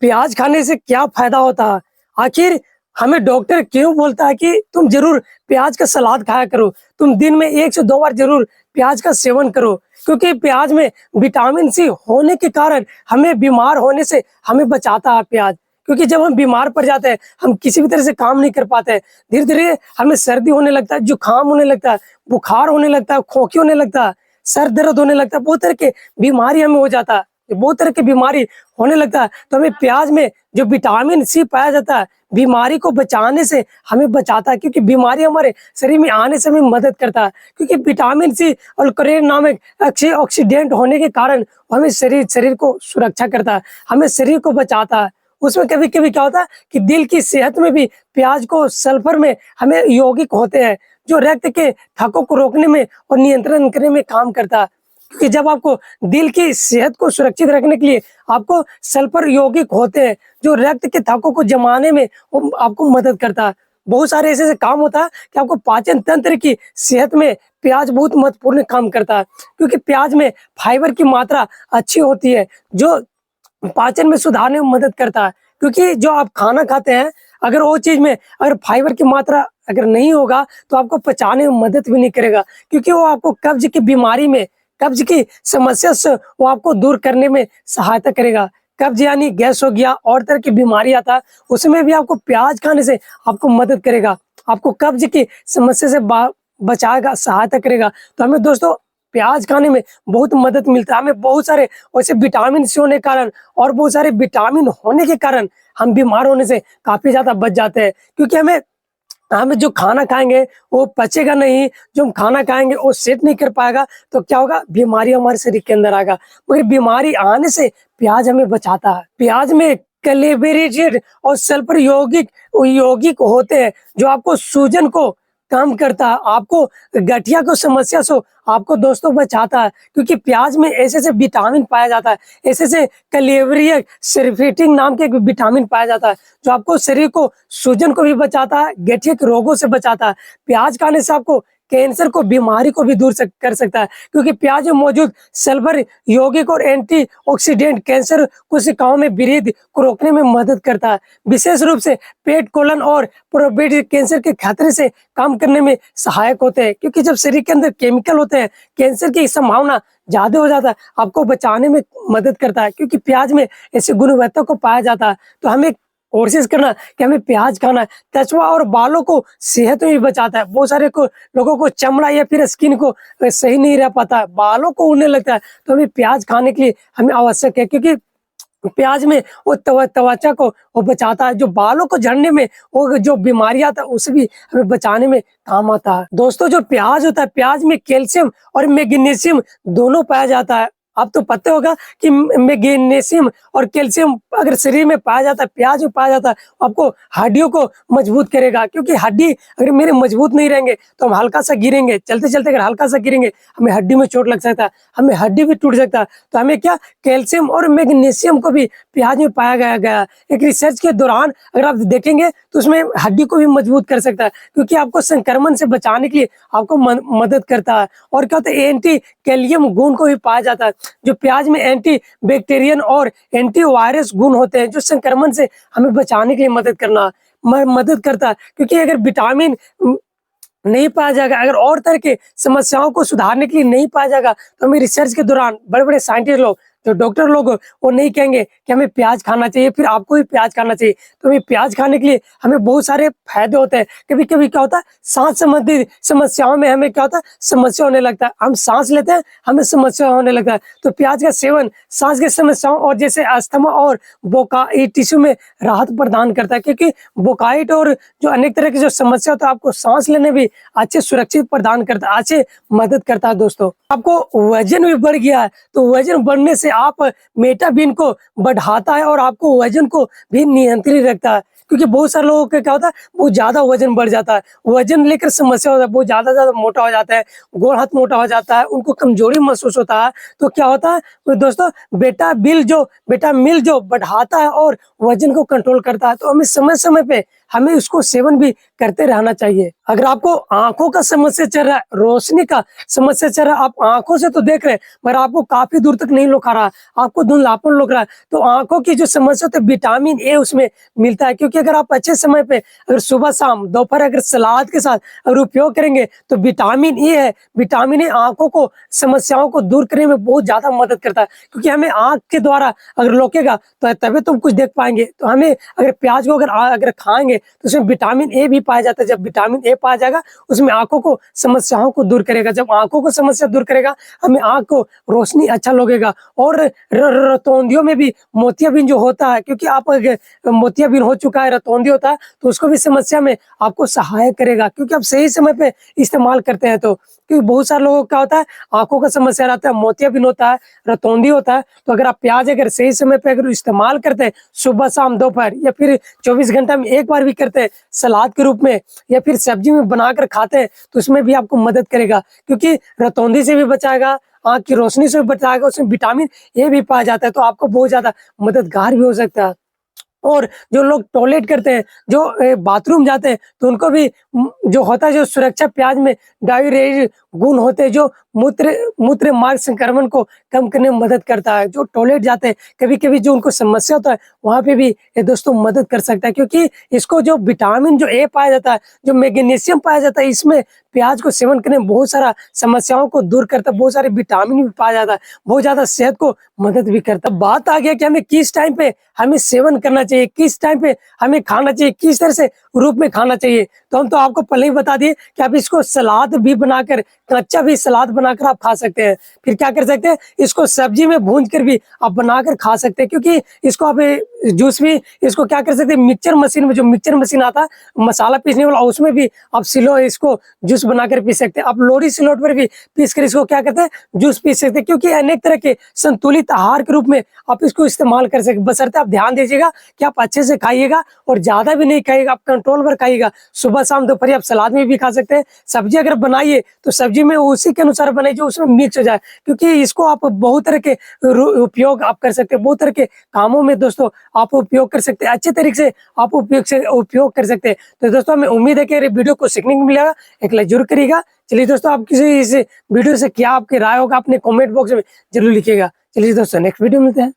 प्याज खाने से क्या फायदा होता है? आखिर हमें डॉक्टर क्यों बोलता है कि तुम जरूर प्याज का सलाद खाया करो, तुम दिन में 1 से 2 बार जरूर प्याज का सेवन करो, क्योंकि प्याज में विटामिन सी होने के कारण हमें बीमार होने से हमें बचाता है प्याज। क्योंकि जब हम बीमार पड़ जाते हैं, हम किसी भी तरह से काम नहीं कर पाते हैं, धीरे धीरे हमें सर्दी होने लगता है, जुकाम होने लगता है, बुखार होने लगता है, खोखी होने लगता है, सर दर्द होने लगता है, बहुत तरह के बीमारी हमें हो जाता है, बहुत तरह की बीमारी होने लगता है। तो हमें प्याज में जो विटामिन सी पाया जाता है, बीमारी को बचाने से हमें बचाता है, क्योंकि बीमारी हमारे शरीर में आने से हमें मदद करता है। क्योंकि विटामिन सी और क्लोरीन नामक अच्छे ऑक्सीडेंट होने के कारण हमें शरीर को सुरक्षा करता है, हमें शरीर को बचाता है। उसमें कभी कभी क्या होता है कि दिल की सेहत में भी प्याज को सल्फर में हमें यौगिक होते हैं, जो रक्त के थक्कों को रोकने में और नियंत्रण करने में काम करता है। क्योंकि जब आपको दिल की सेहत को सुरक्षित रखने के लिए आपको सल्फर यौगिक होते हैं, जो रक्त के थक्कों को जमाने में आपको मदद करता है। बहुत सारे ऐसे काम होता है कि आपको पाचन तंत्र की सेहत में प्याज बहुत महत्वपूर्ण काम करता है, क्योंकि प्याज में फाइबर की मात्रा अच्छी होती है, जो पाचन में सुधारने में मदद करता है। क्योंकि जो आप खाना खाते हैं, अगर वो चीज में अगर फाइबर की मात्रा अगर नहीं होगा तो आपको पचाने में मदद भी नहीं करेगा, क्योंकि वो आपको कब्ज की बीमारी में, कब्ज की समस्या से वो आपको दूर करने में सहायता करेगा। कब्ज यानी गैस हो गया, और तरह की बीमारी आता है, उसमें भी आपको प्याज खाने से आपको मदद करेगा, आपको कब्ज की समस्या से बचाएगा, सहायता करेगा। तो हमें दोस्तों प्याज खाने में बहुत मदद मिलता है। हमें बहुत सारे वैसे विटामिन सी होने के कारण और बहुत सारे विटामिन होने के कारण हम बीमार होने से काफी ज्यादा बच जाते हैं, क्योंकि हमें हमें जो खाना खाएंगे वो पचेगा नहीं, जो हम खाना खाएंगे वो सेट नहीं कर पाएगा, तो क्या होगा, बीमारी हमारे शरीर के अंदर आएगा। मगर बीमारी आने से प्याज हमें बचाता है। प्याज में कैल्शियम और सल्फर यौगिक यौगिक होते हैं, जो आपको सूजन को कम करता है, आपको गठिया को समस्या से आपको दोस्तों बचाता है। क्योंकि प्याज में ऐसे से विटामिन पाया जाता है, ऐसे से कैल्शियम सल्फेटिंग नाम के एक विटामिन पाया जाता है, जो आपको शरीर को सूजन को भी बचाता है, गठिया के रोगों से बचाता है। प्याज खाने से आपको कैंसर को, बीमारी को भी दूर कर सकता है, क्योंकि प्याज में मौजूद सल्फर यौगिक और एंटीऑक्सीडेंट कैंसर कोशिकाओं में वृद्धि को रोकने में मदद करता है। विशेष रूप से पेट, कोलन और प्रोस्टेट कैंसर के खतरे से कम करने में सहायक होते हैं, क्योंकि जब शरीर के अंदर केमिकल होते हैं, कैंसर की संभावना ज्यादा हो जाता है, आपको बचाने में मदद करता है। क्योंकि प्याज में ऐसे गुणवत्ता को पाया जाता है, तो हमें कोशिश करना कि हमें प्याज खाना है। त्वचा और बालों को सेहत में भी बचाता है। बहुत सारे लोगों को चमड़ा या फिर स्किन को सही नहीं रह पाता है, बालों को उड़ने लगता है, तो हमें प्याज खाने के लिए हमें आवश्यक है, क्योंकि प्याज में वो त्वचा को वो बचाता है, जो बालों को झड़ने में, वो जो बीमारी आता है उसे भी हमें बचाने में काम आता है। दोस्तों जो प्याज होता है, प्याज में कैल्शियम और मैग्नीशियम दोनों पाया जाता है। आप तो पता होगा कि मैग्नीशियम और कैल्शियम अगर शरीर में पाया जाता है, प्याज में पाया जाता है, आपको हड्डियों को मजबूत करेगा। क्योंकि हड्डी अगर मेरे मजबूत नहीं रहेंगे तो हम हल्का सा गिरेंगे, चलते चलते अगर हल्का सा गिरेंगे हमें हड्डी में चोट लग सकता है, हमें हड्डी भी टूट सकता है। तो हमें क्या, कैल्शियम और मैग्नीशियम को भी प्याज में पाया गया। एक रिसर्च के दौरान अगर आप देखेंगे तो उसमें हड्डी को भी मजबूत कर सकता है, क्योंकि आपको संक्रमण से बचाने के लिए आपको मदद करता है। और क्या होता है, एंटी कैल्शियम गुण को भी पाया जाता है, जो प्याज में एंटी बैक्टीरियन और एंटी वायरस गुण होते हैं, जो संक्रमण से हमें बचाने के लिए मदद करता है। क्योंकि अगर विटामिन नहीं पाया जाएगा, अगर और तरह के समस्याओं को सुधारने के लिए नहीं पाया जाएगा, तो हमें रिसर्च के दौरान बड़े बड़े साइंटिस्ट लोग, जो डॉक्टर लोग, वो नहीं कहेंगे कि हमें प्याज खाना चाहिए, फिर आपको भी प्याज खाना चाहिए। तो हमें प्याज खाने के लिए हमें बहुत सारे फायदे होते हैं। कभी कभी क्या होता है, सांस संबंधी समस्याओं में हमें क्या होता है, समस्या होने लगता है, हम सांस लेते हैं हमें समस्या होने लगता है, तो प्याज का सेवन सांस की समस्याओं और जैसे अस्थमा और बोकाई टिश्यू में राहत प्रदान करता है। क्योंकि बोकाइट और जो अनेक तरह की जो समस्या होता है, आपको सांस लेने भी अच्छे सुरक्षित प्रदान करता है, अच्छे मदद करता है। दोस्तों आपको वजन भी बढ़ गया है, तो वजन बढ़ने से आप मेटाबॉलिज्म को बढ़ाता है और आपको वजन को भी नियंत्रित रखता है। क्योंकि बहुत सारे लोगों का क्या होता है, बहुत ज्यादा वजन बढ़ जाता है, वजन लेकर समस्या होता है, बहुत ज्यादा मोटा हो जाता है, गोड़ हाथ मोटा हो जाता है, उनको कमजोरी महसूस होता है। तो क्या होता है तो दोस्तों, बेटा मिल जो बढ़ाता है और वजन को कंट्रोल करता है। तो हमें समय समय पे हमें उसको सेवन भी करते रहना चाहिए। अगर आपको आंखों का समस्या चल रहा है, रोशनी का समस्या चल रहा है, आप आंखों से तो देख रहे हैं मगर आपको काफी दूर तक नहीं लुक आ रहा, आपको धुंधलापन लुक रहा है, तो आंखों की जो समस्या होती है विटामिन ए उसमें मिलता है। क्योंकि अगर आप अच्छे समय पे अगर सुबह शाम दोपहर अगर सलाद के साथ अगर उपयोग करेंगे तो विटामिन ए है, विटामिन ए आंखों को समस्याओं को दूर करने में बहुत ज्यादा मदद करता है। क्योंकि हमें आंख के द्वारा अगर लोकेगा तो तभी तुम कुछ देख पाएंगे। तो हमें अगर प्याज को अगर खाएंगे तो उसमें विटामिन ए भी पाया जाता है। जब विटामिन ए पाया जाएगा उसमें आंखों को समस्याओं को दूर करेगा। जब आंखों को समस्या दूर करेगा हमें आंख को रोशनी अच्छा लगेगा। और रतौंधियों में भी मोतियाबिंद जो होता है, क्योंकि आप मोतियाबिंद हो चुका है, रतौंधी होता है, तो उसको भी समस्या में आपको सहायक करेगा। क्योंकि आप सही समय पे इस्तेमाल करते हैं तो, क्योंकि बहुत सारे लोगों को क्या होता है आंखों का समस्या रहता है, मोतियाबिंद होता है, रतौंधी होता है। तो अगर आप प्याज अगर सही समय पे अगर इस्तेमाल करते हैं सुबह शाम दोपहर या फिर 24 घंटा में एक बार भी करते हैं सलाद के रूप में या फिर सब्जी में बनाकर खाते हैं तो उसमें भी आपको मदद करेगा। क्योंकि रतौंधी से भी बचाएगा, आंख की रोशनी से भी बचाएगा, उसमें विटामिन ए भी पाया जाता है, तो आपको बहुत ज्यादा मददगार भी हो सकता है। और जो लोग टॉयलेट करते हैं, जो बाथरूम जाते हैं, तो उनको भी जो होता है जो सुरक्षा प्याज में डायरेज गुण होते हैं जो मूत्र मूत्र मार्ग संक्रमण को कम करने में मदद करता है। जो टॉयलेट जाते हैं कभी कभी जो उनको समस्या होता है वहां पे भी ये दोस्तों मदद कर सकता है। क्योंकि इसको जो विटामिन जो ए पाया जाता है, जो मैग्नीशियम पाया जाता है, इसमें प्याज को सेवन करने में बहुत सारा समस्याओं को दूर करता है, बहुत सारे विटामिन भी पाया जाता है, बहुत ज्यादा सेहत को मदद भी करता है। बात आ गया कि हमें किस टाइम पे हमें सेवन करना चाहिए, किस टाइम पे हमें खाना चाहिए, किस तरह से रूप में खाना चाहिए। तो हम तो आपको पहले ही बता दिए कि आप इसको सलाद भी बनाकर, कच्चा भी सलाद बनाकर आप खा सकते हैं। फिर क्या कर सकते हैं, इसको सब्जी में भून कर भी आप बनाकर खा सकते हैं। क्योंकि इसको आप जूस भी इसको क्या कर सकते हैं, मिक्सचर मशीन में, जो मिक्सचर मशीन आता है मसाला पीसने वाला, उसमें भी आप सिलो इसको जूस बनाकर पी सकते हैं। आप लोरी सिलोट पर भी पीस कर इसको क्या करते हैं जूस पी सकते हैं। क्योंकि अनेक तरह के संतुलित आहार के रूप में आप इसको इस्तेमाल कर सकते, बशर्ते आप ध्यान दीजिएगा कि आप अच्छे से खाइएगा और ज्यादा भी नहीं खाइएगा, आप कंट्रोल पर खाइएगा। सुबह शाम दोपहर आप सलाद में भी खा सकते हैं। सब्जी अगर बनाइए तो सब्जी में उसी के अनुसार बनाइए जो उसमें मिक्स हो जाए। क्योंकि इसको आप बहुत तरह के उपयोग आप कर सकते हैं, बहुत तरह के कामों में दोस्तों आप उपयोग कर सकते हैं, अच्छे तरीके से आप उपयोग कर सकते हैं। तो दोस्तों हमें उम्मीद है कि वीडियो को सीखने को मिलेगा, एक लाइक जरूर करिएगा। चलिए दोस्तों, आप किसी इस वीडियो से क्या आपकी राय होगा अपने कमेंट बॉक्स में जरूर लिखिएगा। चलिए दोस्तों, नेक्स्ट वीडियो मिलते हैं।